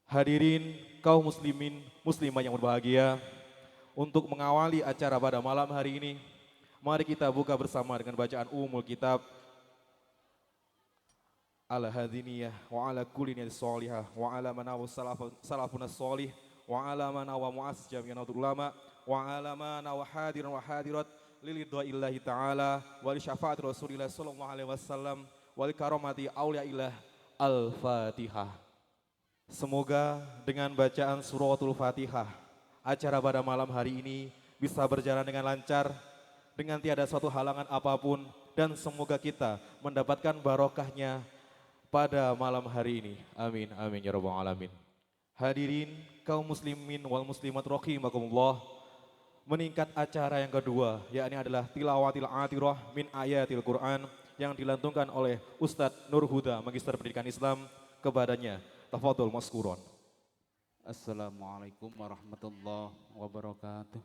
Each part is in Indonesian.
Hadirin kaum muslimin muslimah yang berbahagia, untuk mengawali acara pada malam hari ini, mari kita buka bersama dengan bacaan umul kitab ala hadiniyah wa ala kulli niyatis sholihah wa ala manawu salafun sholih wa ala manawa mu'as jami'an ulama wa ala manawa hadirin wa hadirat lilidha'illahi ta'ala wa li syafaati rasulillah sallallahu alaihi wasallam wa li karamati awliyaillah al-fatihah. Semoga dengan bacaan suratul Fatihah, acara pada malam hari ini bisa berjalan dengan lancar, dengan tiada suatu halangan apapun, dan semoga kita mendapatkan barokahnya pada malam hari ini. Amin, amin, ya rabbal alamin. Hadirin kaum muslimin wal muslimat rahimakumullah, meningkat acara yang kedua, yakni adalah tilawatil atirah min ayatil Quran yang dilantungkan oleh Ustadz Nur Huda, Magister Pendidikan Islam. Kepadanya tafadhol maskuron. Assalamualaikum warahmatullahi wabarakatuh.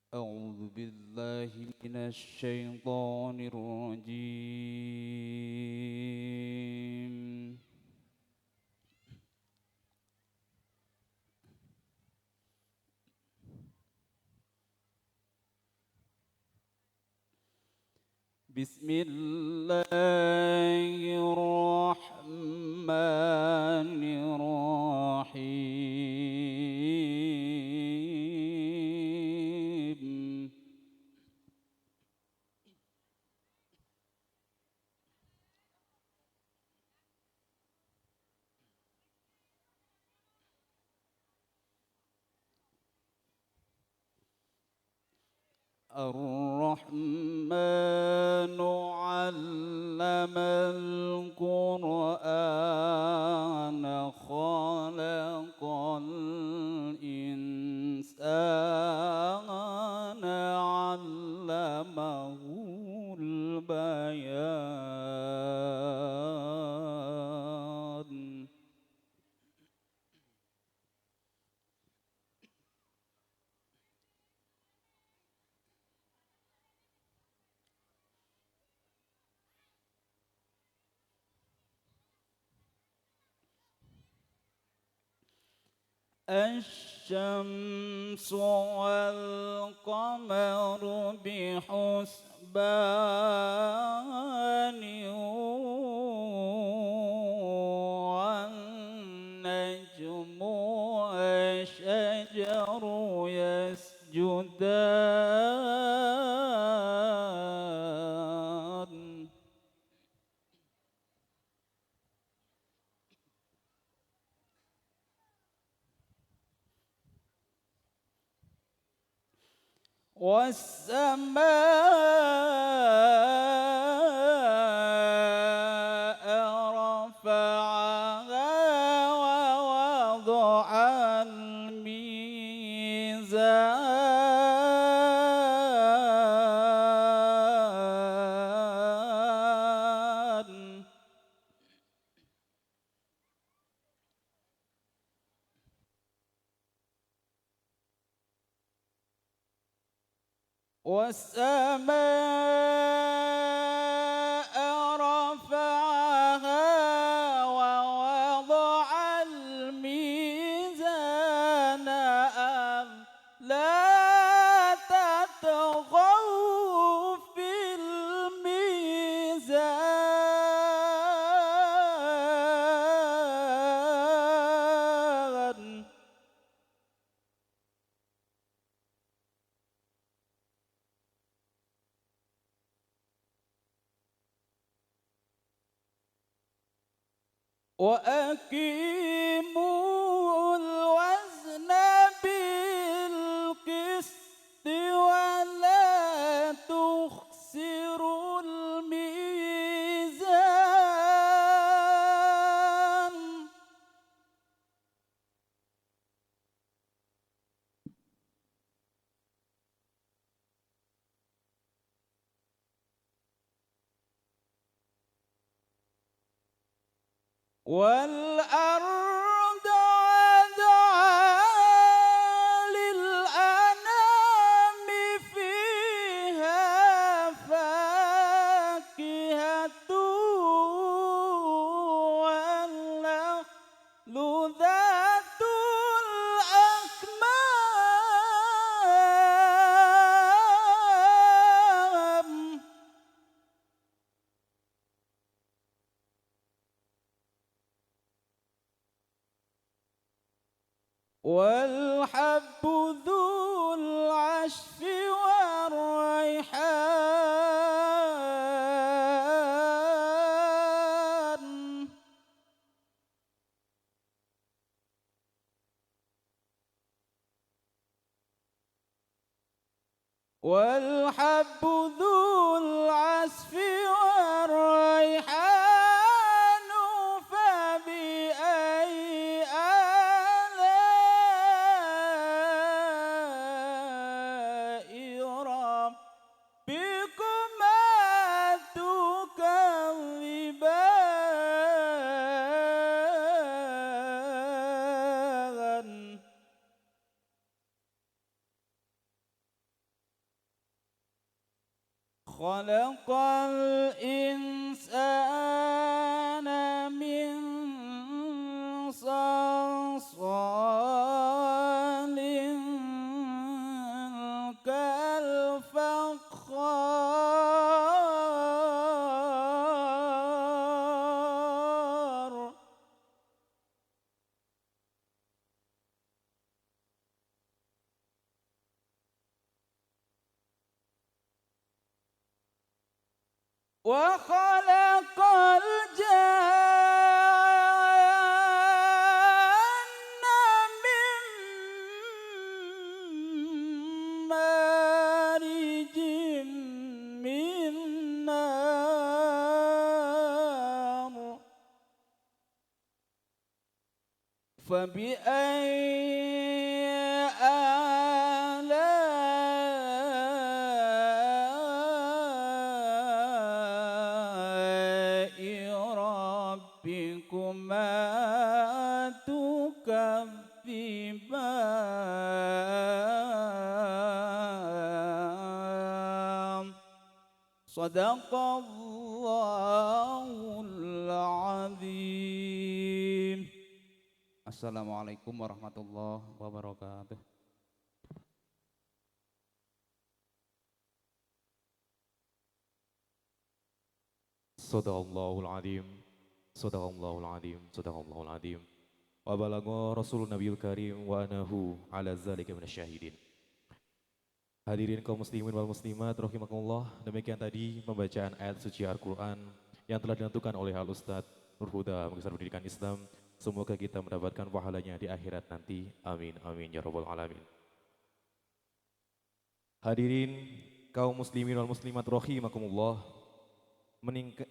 A'udzu billahi minasyaitonir rajim. Bismillahirrahmanirrahim. Ar-Rahmanu 'allamal Qur'ana khalaqal insana 'allamahul bayan. الشمس والقمر بحسبان والنجم والشجر يسجدان والسماء رفعها ووضع الميزان والسماء رفعها ووضع الميزان ألا تطغوا في الميزان وأقيموا الوزن بالقسط ولا تخسروا الميزان والأرض وضعها للأنام فيها فاكهة والنخل ذات والحب ذو العشف والريحان والحب ذو العصف والريحان فبأي آلاء ربكما تكذبان خلق الإنسان من صلصال كالفخار وخلق الجن من مارج من نار فبأي آلاء ربكما تكذبان صدق الله العظيم. Assalamualaikum warahmatullahi wabarakatuh. Sadaqallahul Azim. Sadaqallahul Azim. Sadaqallahul Azim. Wa balagha Rasulun Nabiyul Karim wa anahu ala zalika minasyahidin. Hadirin kaum muslimin wal muslimat rahimakumullah, demikian tadi pembacaan ayat suci Al-Qur'an yang telah ditentukan oleh Al Ustadz Nur Huda Mengisar Pendidikan Islam. Semoga kita mendapatkan pahalanya di akhirat nanti. Amin amin ya rabbal alamin. Hadirin kaum muslimin wal muslimat rahimakumullah,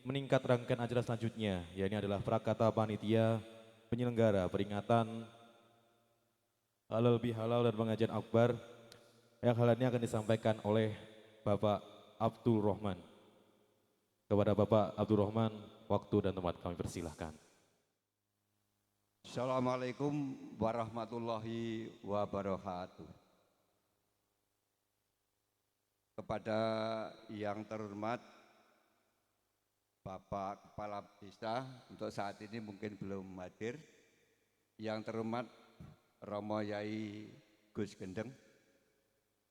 meningkat rangkaian acara selanjutnya, yakni adalah prakata panitia penyelenggara peringatan halal bihalal dan pengajian akbar yang hal ini akan disampaikan oleh Bapak Abdul Rahman. Kepada Bapak Abdul Rahman, waktu dan tempat kami persilahkan. Assalamualaikum warahmatullahi wabarakatuh. Kepada yang terhormat Bapak Kepala Desa, untuk saat ini mungkin belum hadir. Yang terhormat Romo Yai Gus Gendeng,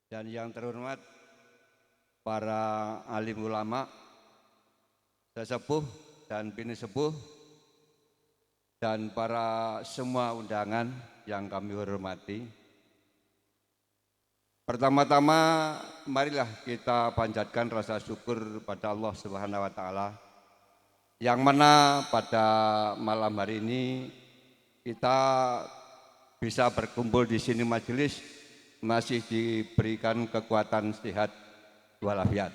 dan yang terhormat para alim ulama, sesepuh dan bini sepuh, dan para semua undangan yang kami hormati. Pertama-tama marilah kita panjatkan rasa syukur pada Allah Subhanahu wa taala, yang mana pada malam hari ini kita bisa berkumpul di sini majelis masih diberikan kekuatan sehat walafiat.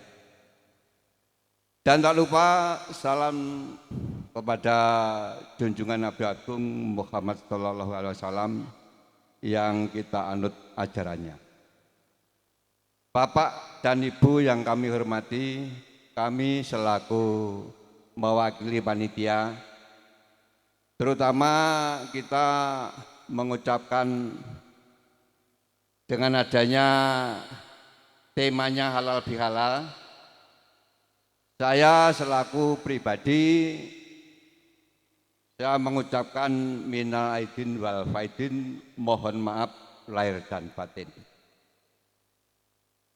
Dan tak lupa salam kepada junjungan Nabi Agung Muhammad SAW yang kita anut ajarannya. Bapak dan Ibu yang kami hormati, kami selaku mewakili panitia, terutama kita mengucapkan dengan adanya temanya halal bihalal, saya selaku pribadi saya mengucapkan minal aidin wal faidin, mohon maaf lahir dan batin.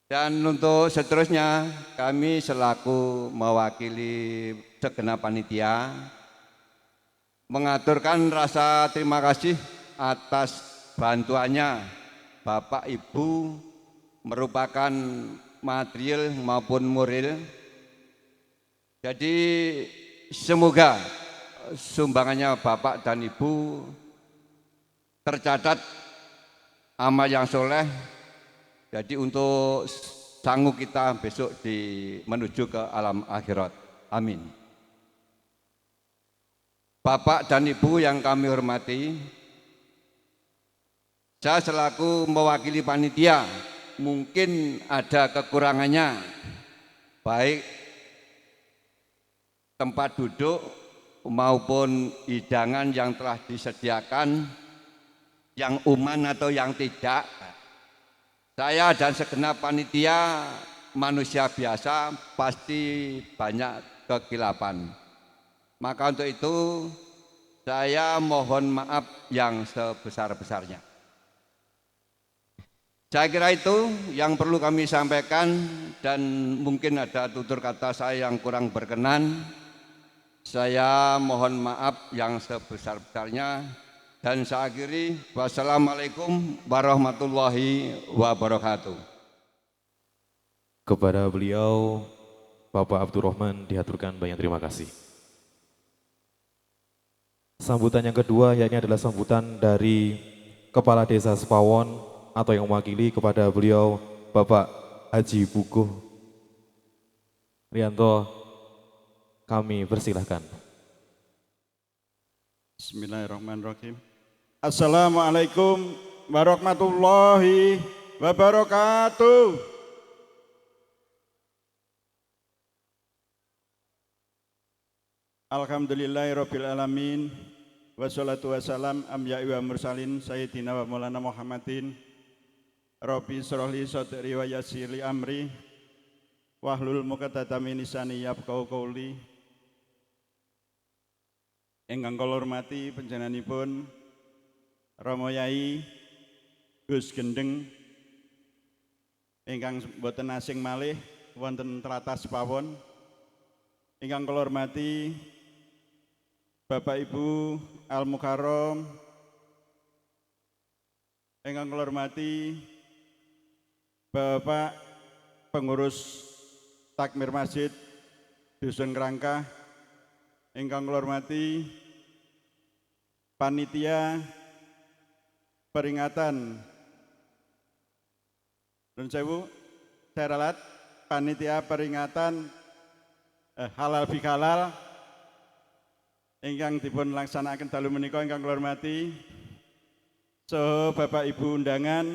Dan untuk seterusnya kami selaku mewakili segenap panitia mengaturkan rasa terima kasih atas bantuannya Bapak Ibu merupakan material maupun moral. Jadi semoga sumbangannya Bapak dan Ibu tercatat amal yang soleh. Jadi untuk sanggup kita besok menuju ke alam akhirat. Amin. Bapak dan Ibu yang kami hormati, saya selaku mewakili panitia mungkin ada kekurangannya, baik tempat duduk maupun hidangan yang telah disediakan, yang aman atau yang tidak. Saya dan segenap panitia manusia biasa pasti banyak kekilapan. Maka untuk itu saya mohon maaf yang sebesar-besarnya. Saya kira itu yang perlu kami sampaikan, dan mungkin ada tutur kata saya yang kurang berkenan. Saya mohon maaf yang sebesar-besarnya. Dan saya akhiri, wassalamualaikum warahmatullahi wabarakatuh. Kepada beliau, Bapak Abdurrahman, dihaturkan banyak terima kasih. Sambutan yang kedua yakni adalah sambutan dari Kepala Desa Sepawon atau yang mewakili kepada beliau Bapak Haji Bukuh Rianto. Kami persilahkan. Bismillahirrahmanirrahim. Assalamualaikum warahmatullahi wabarakatuh. Alhamdulillahirabbil alamin. Wassalatu wassalam amya'i wa mursalin sayyidina wa maulana Muhammadin. Rabbi shrahli sadri wa yassirli amri wahlul 'uqdatam min lisani yafqahu qawli. Ingkang kula hormati panjenenganipun Rama Yai Gus Gendeng ingkang boten asing malih wonten tlatah Sepawon. Ingkang kula hormati Bapak Ibu Al Mukarrom, ingkang kula hormati Bapak pengurus Takmir Masjid Dusun Kerangkah, ingkang kula hormati panitia peringatan Nun Sewu, saya ralat panitia peringatan halal bihalal ingkang dipun laksanaken dalu menika, ingkang kula hormati saha Bapak Ibu undangan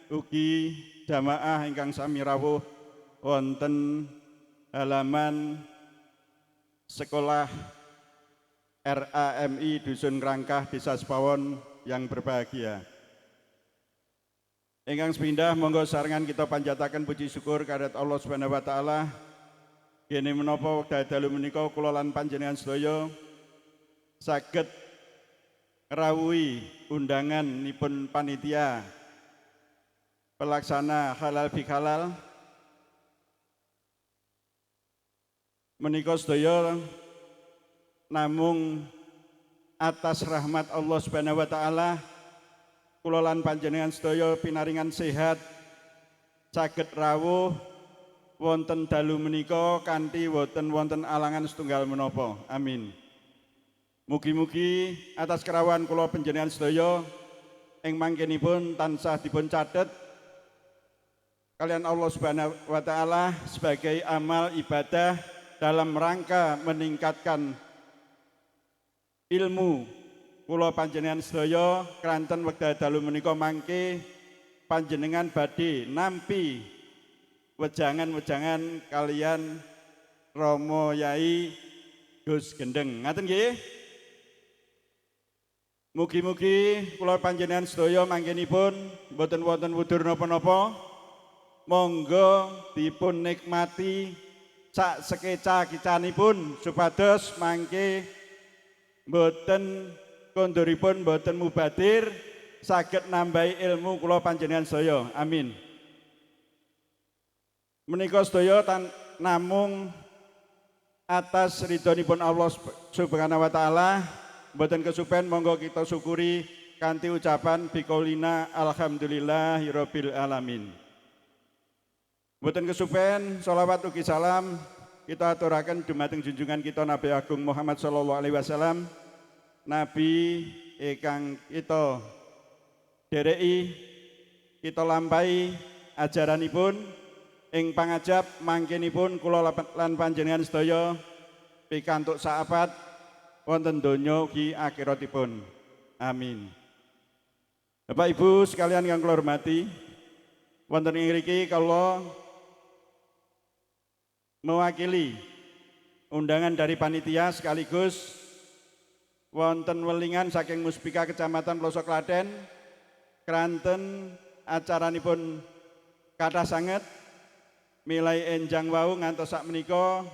ugi jamaah ingkang sami rawuh wonten halaman sekolah RAMI Dusun Kerangkah Desa Sepawon yang berbahagia. Ingkang sepindah monggo sarengan kita panjataken puji syukur kehadirat Allah Subhanahu wa taala. Kene menapa wekdal dalu menika kula lan panjenengan sedaya saged ngrawuhi undanganipun panitia pelaksana halal bihalal menika sedaya namung atas rahmat Allah Subhanahu wa taala. Kula lan panjenengan sedaya pinaringan sehat saged rawuh wonten dalu menika kanthi wonten alangan setunggal menapa. Amin. Mugi-mugi atas kerawan kula panjenengan sedaya ing mangkenipun tansah dipun catet kalian Allah Subhanahu wa taala sebagai amal ibadah dalam rangka meningkatkan ilmu kula panjenengan sedaya kranten wekdal dalu menika mangke panjenengan badhe nampi wejangan-wejangan kalian Rama Yai Gus Gendeng. Ngaten nggih? Mugi-mugi kula panjenengan sedaya mangkenipun boten wonten wudur napa-napa. Monggo dipun nikmati sak sekeca-kecanipun supados mangke boten konduripun boten mubadir saged nambahi ilmu kula panjenengan sedaya. Amin. Menika sedaya namung atas ridhonipun Allah Subhanahu wa taala, boten kesupen monggo kita syukuri kanthi ucapan biqaulina alhamdulillahirabbil alamin. Mboten kesupen sholawat ugi salam kita aturaken dumateng junjungan kita Nabi Agung Muhammad sallallahu alaihi wasallam, Nabi ingkang kita dereki kita lampahi ajaranipun ing pangajap mangkenipun kula lan panjenengan sedaya pikantuk sahabat wonten donya ugi akhiratipun. Amin. Bapak Ibu sekalian yang kula hormati, wonten ing mriki kula mewakili undangan dari panitia sekaligus wonten welingan saking Muspika Kecamatan Pelosok Klaten kranten acaranipun kathah sanget milai enjang wau ngantos sak menika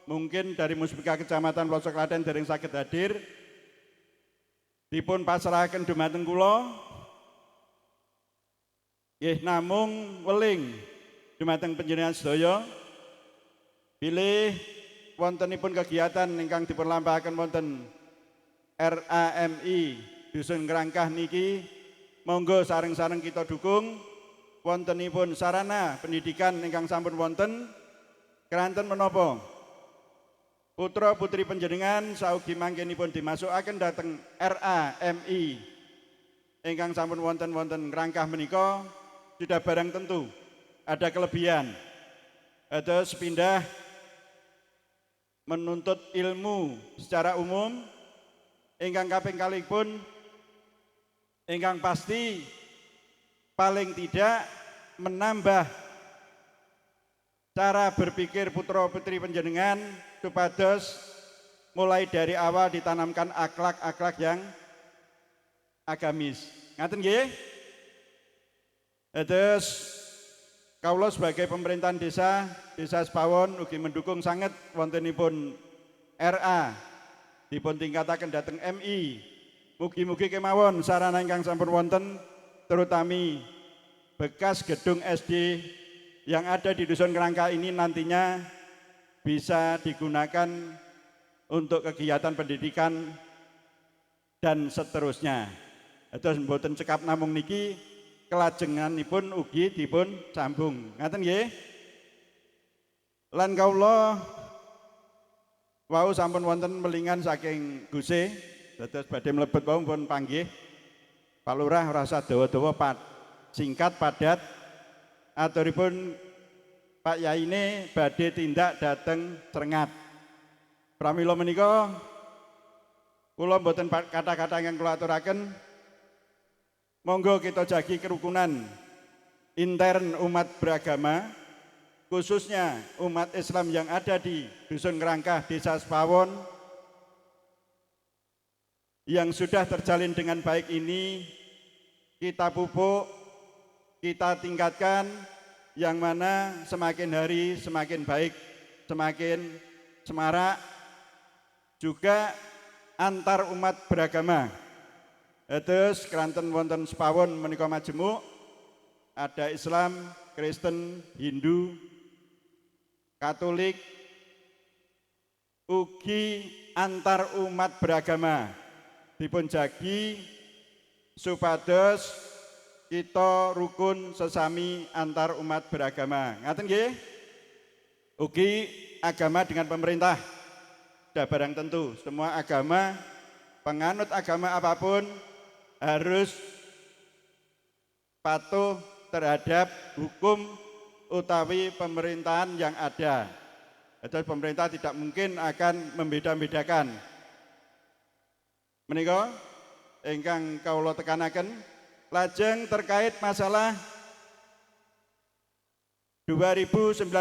mungkin dari Muspika Kecamatan Pelosok Klaten dereng saged hadir dipun pasrahaken dumateng kula nggih namung weling dumateng panjenengan sedaya bilih wontenipun kegiatan ingkang dipunlampahaken wonten RAMI Dusun Ngrangkah niki monggo sareng-sareng kita dukung wontenipun sarana pendidikan ingkang sampun wonten keranten menapa putra putri panjenengan saugi mangkenipun dimasukaken dhateng RAMI ingkang sampun wonten Ngrangkah menika sudah barang tentu ada kelebihan atus pindah menuntut ilmu secara umum ingkang kaping kalihipun ingkang pasti paling tidak menambah cara berpikir putra putri panjenengan supados mulai dari awal ditanamkan akhlak-akhlak yang agamis. Ngaten nggih? Terus kawula sebagai pemerintahan desa Sepawon ugi mendukung sangat wontenipun RA dipun tingkataken dhateng MI. Mugi-mugi kemawon sarana ingkang sampun wonten terutami bekas gedung SD yang ada di Dusun Ngrangkah ini nantinya bisa digunakan untuk kegiatan pendidikan dan seterusnya. Terus mboten cekap namung niki kelajenganipun ugi dipun sambung. Ngaten nggih? Lan kawula wau sampun wonten melingan saking Guse, dados badhe mlebet wau pun panggih. Pak Lurah rasa dawa-dawa singkat padat. Aturipun Pak Yaine badhe tindak dhateng Crengat. Pramila menika kula mboten kata-kata ingkang kula aturaken. Monggo kita jagi kerukunan intern umat beragama, khususnya umat Islam yang ada di Dusun Ngrangkah, Desa Sepawon, yang sudah terjalin dengan baik ini, kita pupuk, kita tingkatkan, yang mana semakin hari semakin baik, semakin semarak, juga antar umat beragama. Terus keranten wonten Sepawon menika majemuk, ada Islam, Kristen, Hindu, Katolik, ugi antar umat beragama dipun jagi supados kita rukun sesami antar umat beragama. Ngaten nggih? Ugi agama dengan pemerintah sudah barang tentu, semua agama, penganut agama apapun harus patuh terhadap hukum utawi pemerintahan yang ada. Jadi pemerintah tidak mungkin akan membeda-bedakan. Menika ingkang kawula tekanaken, lajeng terkait masalah 2019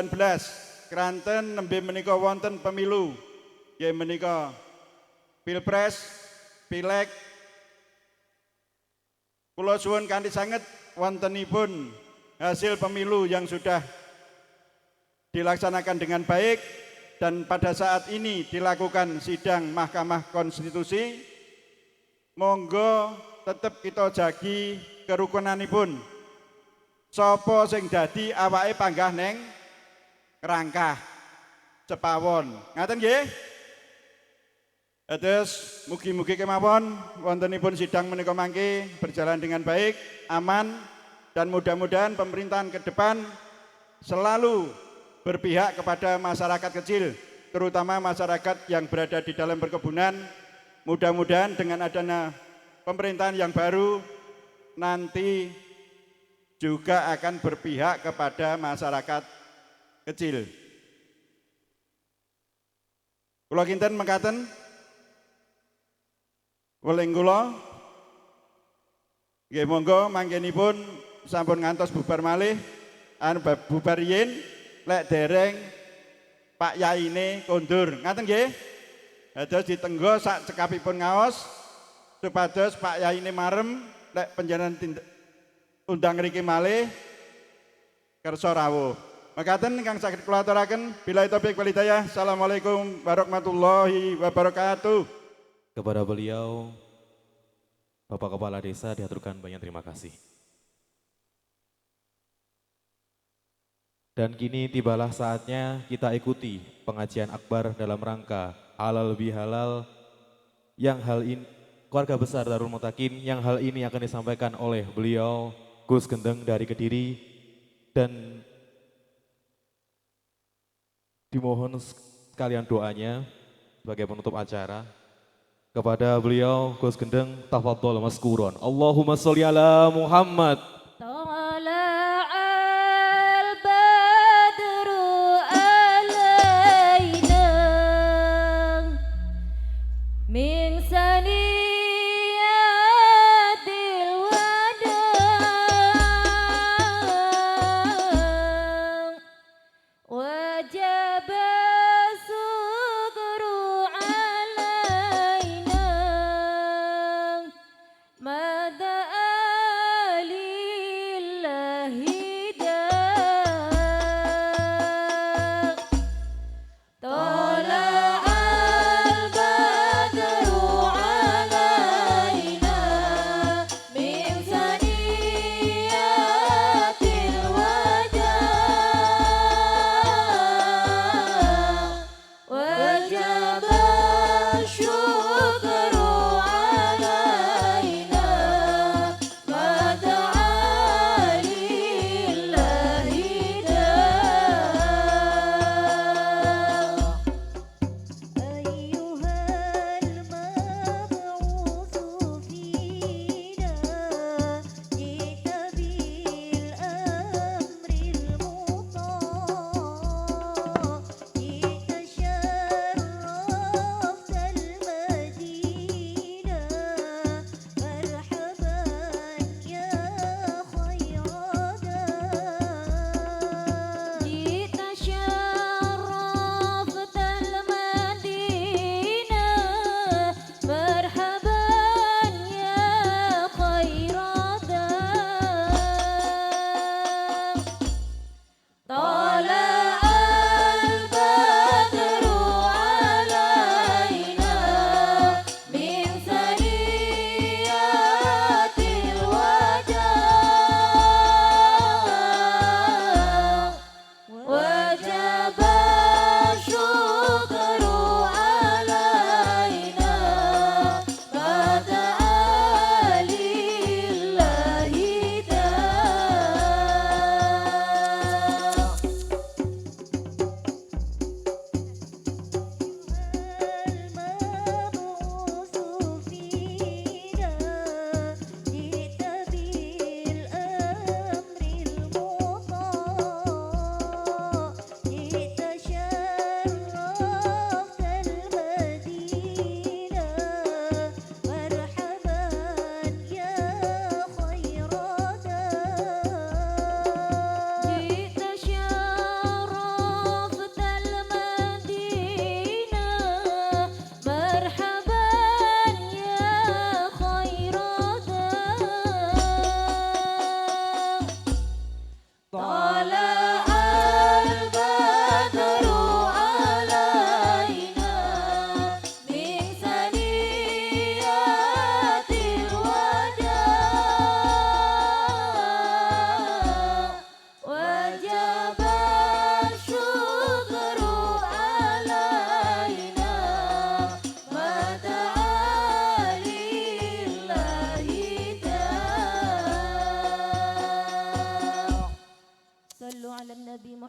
keranten nembe menika wonten pemilu, nggih menika Pilpres, Pileg. Kula suwun kanthi sanget wontenipun hasil pemilu yang sudah dilaksanakan dengan baik dan pada saat ini dilakukan sidang Mahkamah Konstitusi. Monggo tetap kita jagi kerukunanipun. Sapa sing dadi awake panggah neng Ngrangkah Sepawon. Ngaten nggih? Terus mugi-mugi kemawon wontenipun sidang menika mangke berjalan dengan baik, aman, dan mudah-mudahan pemerintahan ke depan selalu berpihak kepada masyarakat kecil, terutama masyarakat yang berada di dalam perkebunan. Mudah-mudahan dengan adanya pemerintahan yang baru nanti juga akan berpihak kepada masyarakat kecil. Kula kinten mekaten weling kula nggih monggo mangkenipun sampun ngantos bubar malih bubar yen lek dereng Pak Yaine kondur ngaten nggih. Dados ditenggo sak cekapipun ngaos supados Pak Yaine marem lek panjenengan undang ngriki malih kersa rawuh. Mekaten ingkang saged kula aturaken billahi taufik wal hidayah. Assalamualaikum warahmatullahi wabarakatuh. Kepada beliau, Bapak Kepala Desa diaturkan banyak terima kasih. Dan kini tibalah saatnya kita ikuti pengajian akbar dalam rangka halal bihalal yang hal ini keluarga besar Darul Mutakin yang hal ini akan disampaikan oleh beliau Gus Gendeng dari Kediri, dan dimohon sekalian doanya sebagai penutup acara. Kepada beliau Gus Gendeng, tafadhol maskuron. Allahumma sholli ala Muhammad.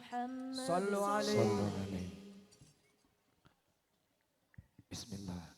محمد صلوا عليه. صلوا عليه. بسم الله.